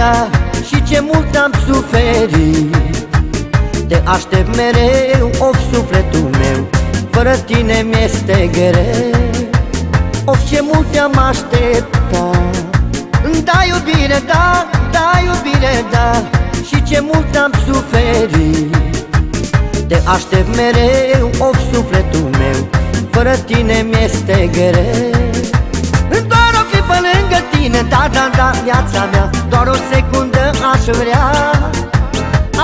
da, și ce mult am suferit. Te aștept mereu, of, sufletul meu, fără tine mi-este greu. Of, ce mult te-am așteptat. Da, iubire, da, da, iubire, da, și ce mult am suferit. Te aștept mereu, of, sufletul meu, fără tine mi-este greu. Doar o clipă lângă tine, da, da, da, viața mea, doar o secundă aș vrea.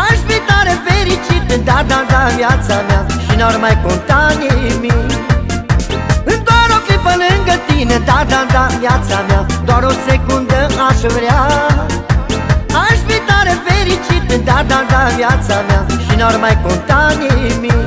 Aș fi tare fericit, da, da, da, viața mea, și n-ar mai conta nimic. Doar o clipă lângă tine, da, da, da, viața mea, doar o secundă aș vrea. Aș fi tare fericit, da, da, da, viața mea, și n-ar mai conta nimic.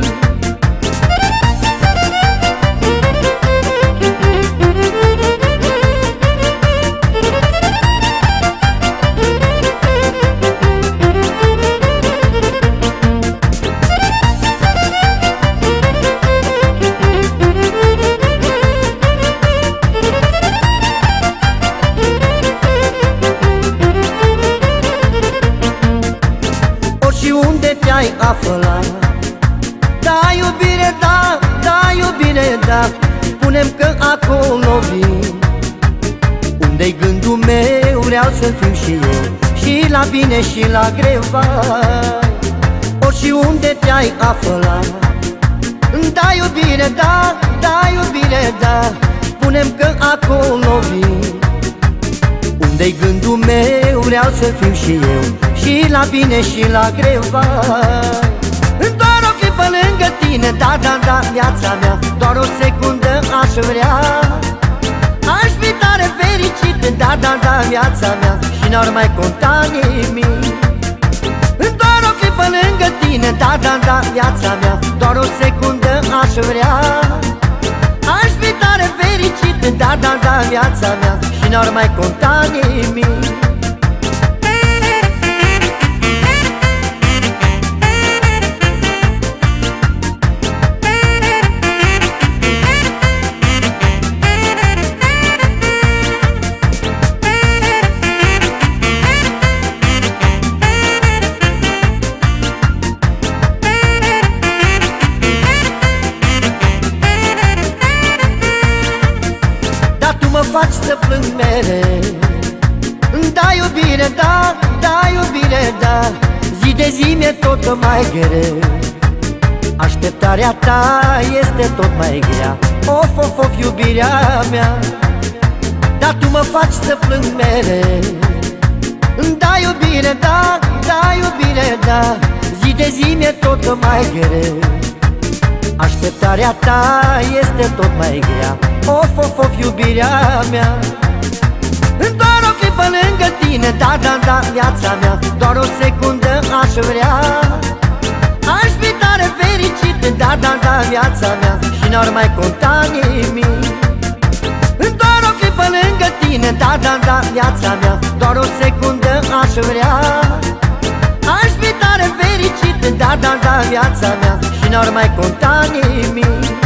Unde te-ai aflat? Da, iubire, da, da, iubire, da, spune-mi că acolo vin. Unde-i gândul meu, vreau să fiu și eu, și la bine și la greu, vai. Oriunde te-ai aflat? Da, iubire, da, da, iubire, da, spune-mi că acolo vin. Unde-i gândul meu, vreau să fiu și eu, și la bine și la greu, vai. Doar o clipă lângă tine, da, da, da, viața mea, doar o secundă aș vrea. Aș fi tare fericit, da, da, da, viața mea, și n-ar mai conta nimic. Doar o clipă lângă tine, da, da, da, viața mea, doar o secundă aș vrea. Aș fi tare fericit, da, da, da, viața mea, și n-ar mai conta nimic. Faci să plâng mereu. Da, iubire, da, da, iubire, da, zi de zi mi-e tot mai greu. Așteptarea ta este tot mai grea, of, of, of, iubirea mea. Dar tu mă faci să plâng mereu. Da, iubire, da, da, iubire, da, zi de zi mi-e tot mai greu. Așteptarea ta este tot mai grea, of, of, of, iubirea mea. Doar o clipă lângă tine, da, da, da, viața mea, doar o secundă aș vrea. Aș fi tare fericit, da, da, da, viața mea, și n-ar mai conta nimic. Doar o clipă lângă tine, da, da, da, viața mea, doar o secundă aș vrea. Aș fi tare fericit, da, da, da, viața mea, și n-ar mai conta nimic.